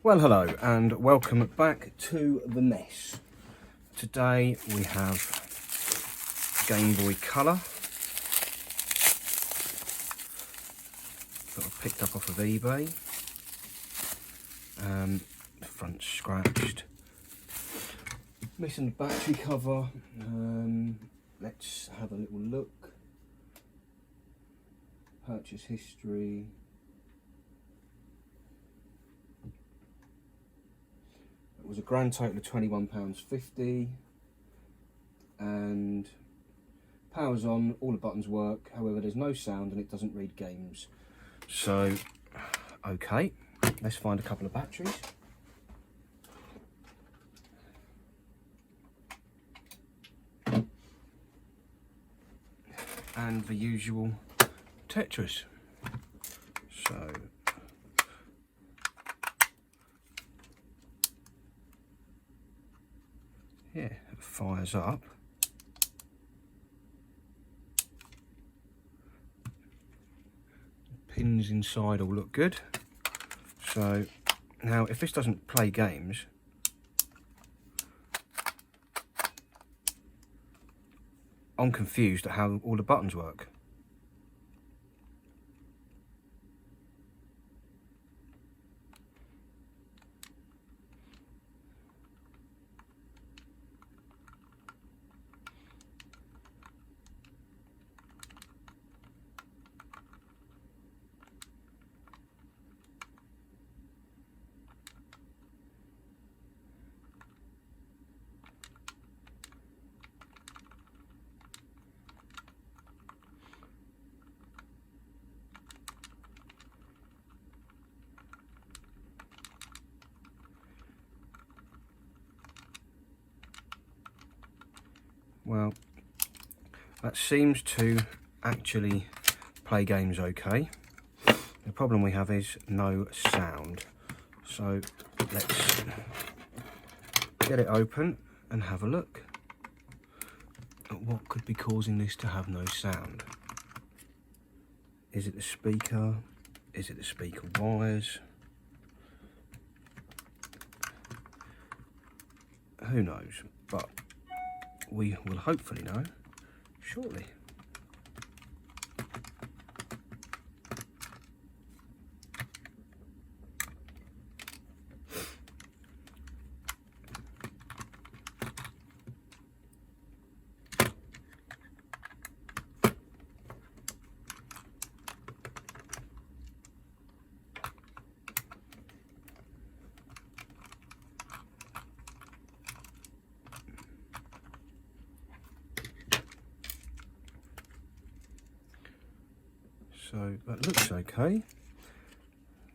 Well, hello and welcome back to the mess. Today we have Gameboy Colour that I picked up off of eBay. Front scratched, missing the battery cover. Let's have a little look. Purchase history. It was a grand total of £21.50, and power's on, all the buttons work, however there's no sound and it doesn't read games. So, okay, let's find a couple of batteries. And the usual Tetris. So, yeah, it fires up. The pins inside all look good. So now if this doesn't play games, I'm confused at how all the buttons work. Well, that seems to actually play games okay. The problem we have is no sound. So let's get it open and have a look at what could be causing this to have no sound. Is it the speaker? Is it the speaker wires? Who knows, but we will hopefully know shortly. So that looks okay.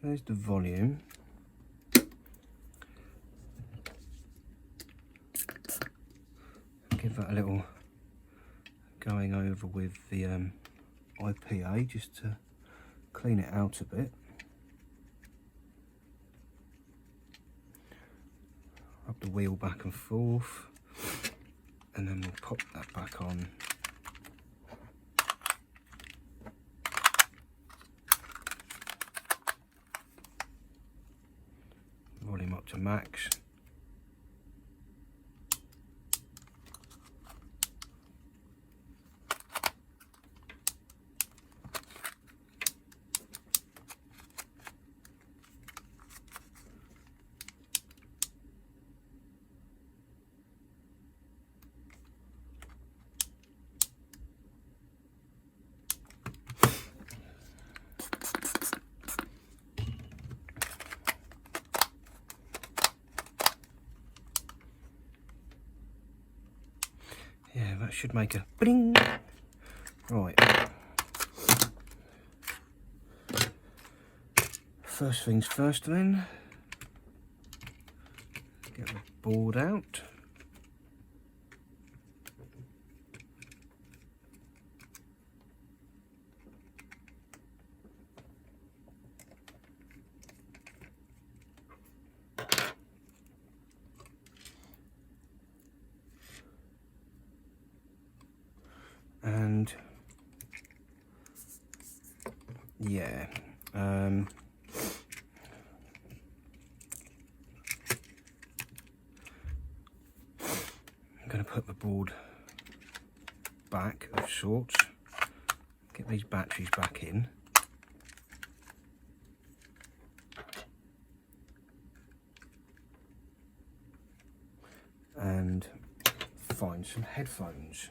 There's the volume. Give that a little going over with the IPA just to clean it out a bit. Rub the wheel back and forth, and then we'll pop that back on. Volume up to max. Yeah, that should make a bling. Right. First things first then. Get the board out. And yeah, put the board back of sorts, get these batteries back in, and find some headphones.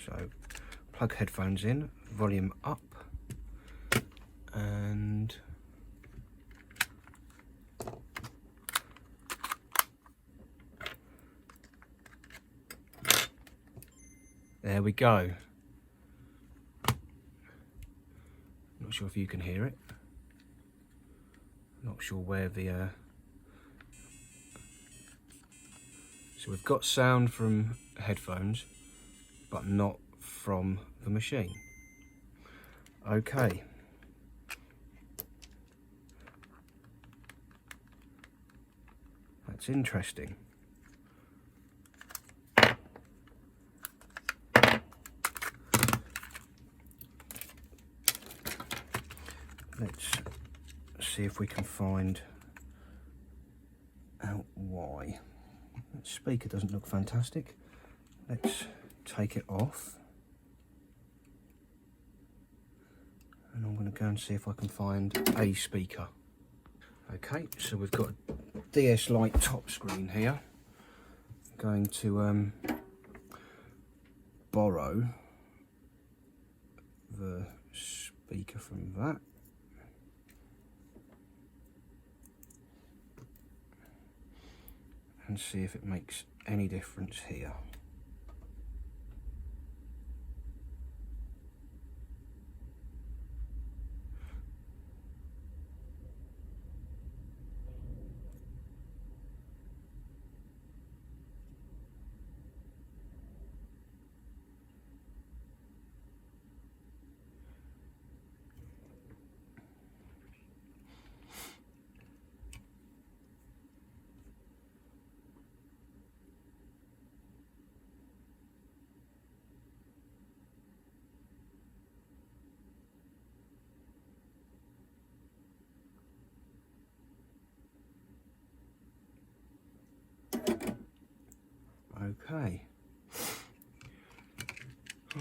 So plug headphones in, volume up, and there we go. Not sure if you can hear it. Not sure where the so we've got sound from headphones, but not from the machine. Okay. That's interesting. Let's see if we can find out why. That speaker doesn't look fantastic. Let's take it off. And I'm going to go and see if I can find a speaker. Okay, so we've got a DS Lite top screen here. I'm going to borrow the speaker from that. And see if it makes any difference here. Okay.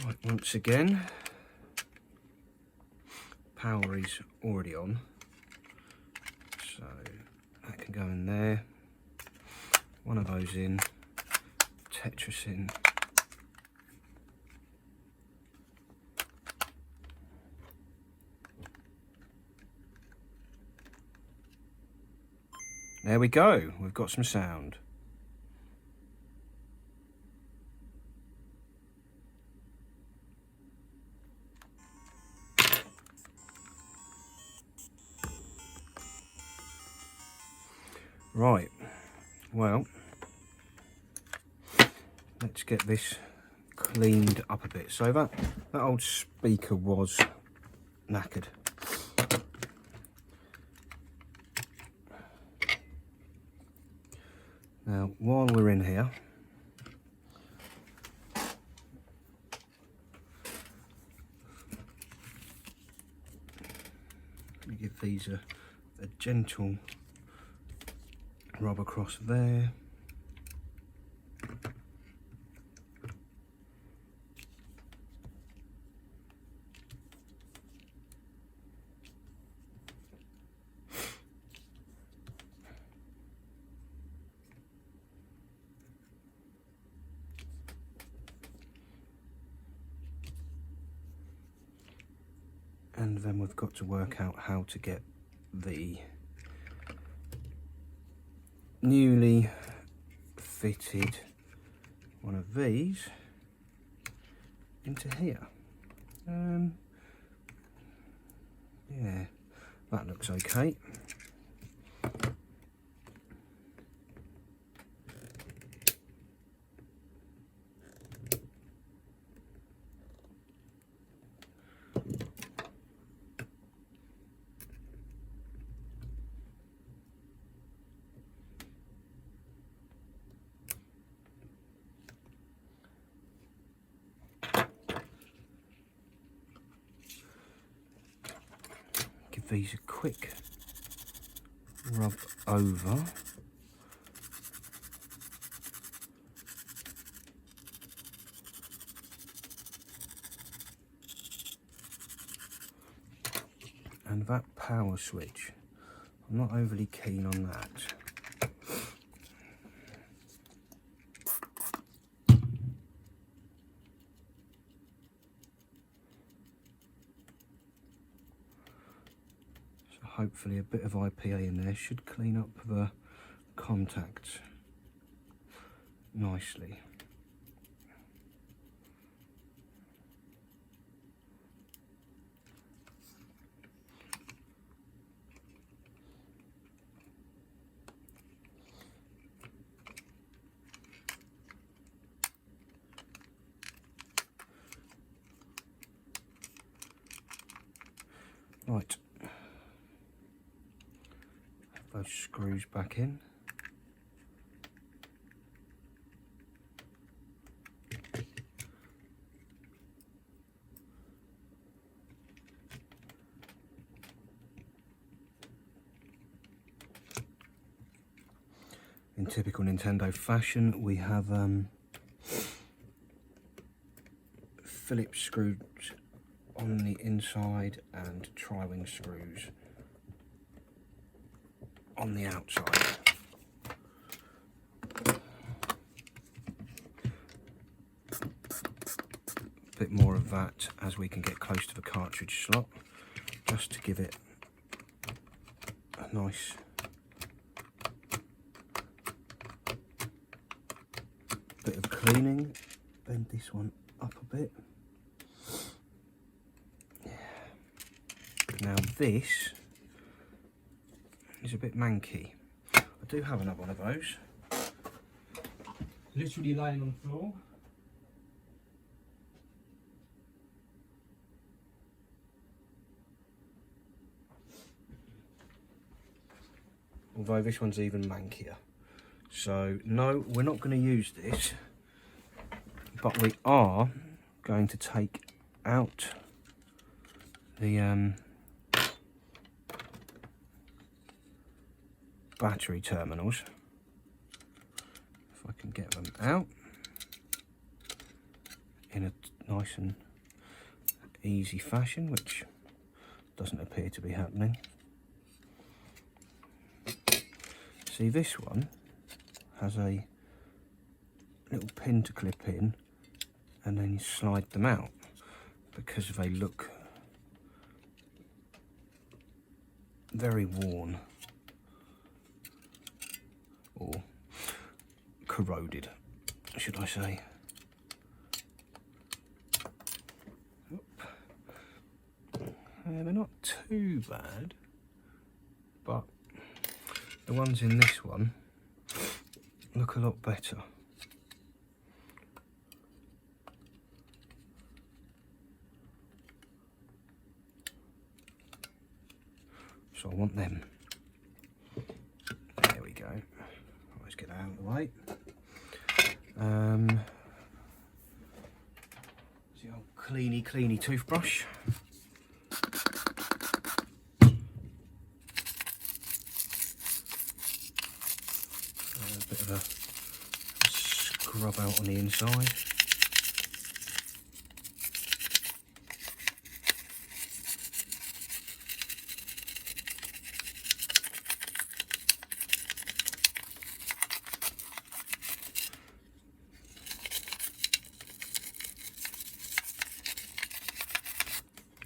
Right, once again, power is already on, so that can go in there. One of those in, Tetris in. There we go, we've got some sound. Right, well, let's get this cleaned up a bit. So that old speaker was knackered. Now, while we're in here, let me give these a gentle rub across there. And then we've got to work out how to get the newly fitted one of these into here. Yeah, that looks okay. Give these a quick rub over. And that power switch, I'm not overly keen on that. So hopefully a bit of IPA in there should clean up the contacts nicely. Right, have those screws back in. In typical Nintendo fashion, we have Phillips screws on the inside and tri-wing screws on the outside. A bit more of that as we can get close to the cartridge slot, just to give it a nice bit of cleaning. Bend this one up a bit. Now this is a bit manky. I do have another one of those. Literally lying on the floor. Although this one's even mankier. So no, we're not going to use this, but we are going to take out the battery terminals, if I can get them out in a nice and easy fashion, which doesn't appear to be happening. See, this one has a little pin to clip in and then you slide them out because they look very worn or corroded, should I say. They're not too bad, but the ones in this one look a lot better. So I want them. There we go. Let's get that out of the way. The old cleany toothbrush. A bit of a scrub out on the inside.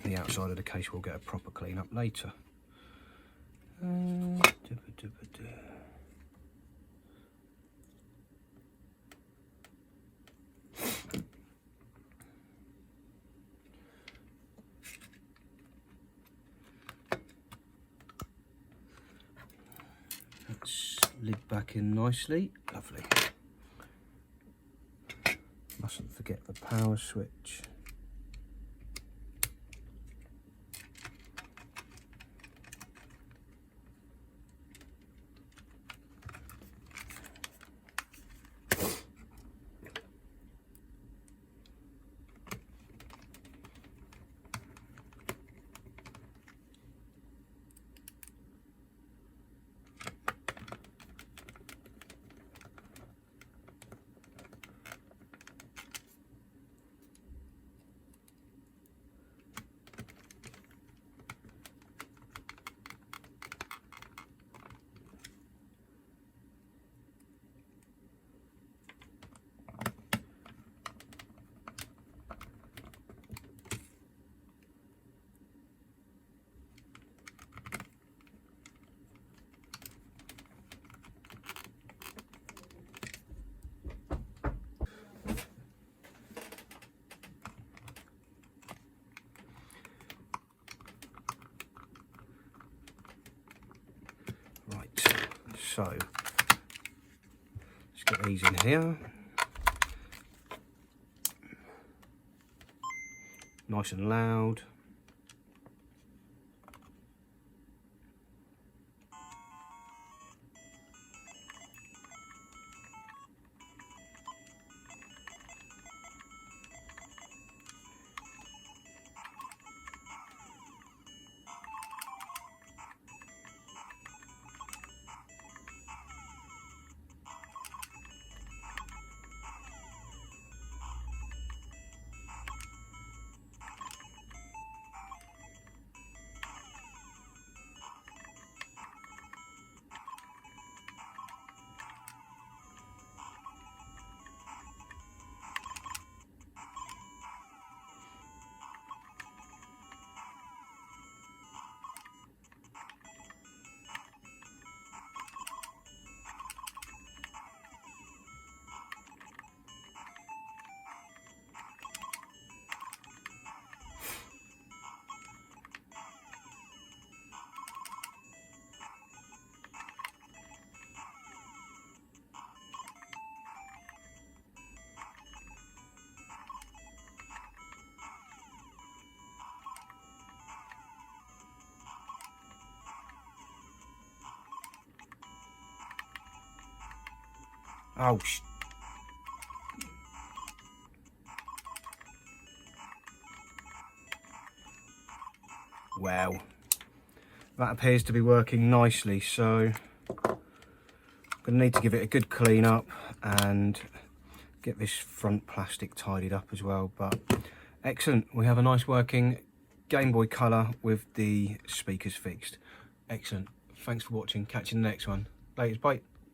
The outside of the case will get a proper clean up later. Let's lid back in nicely. Lovely. Mustn't forget the power switch. So let's get these in here. Nice and loud. Oh, wow. That appears to be working nicely, so I'm going to need to give it a good clean up and get this front plastic tidied up as well. But excellent, we have a nice working Game Boy Color with the speakers fixed. Excellent, thanks for watching, catch you in the next one. Laters, bye.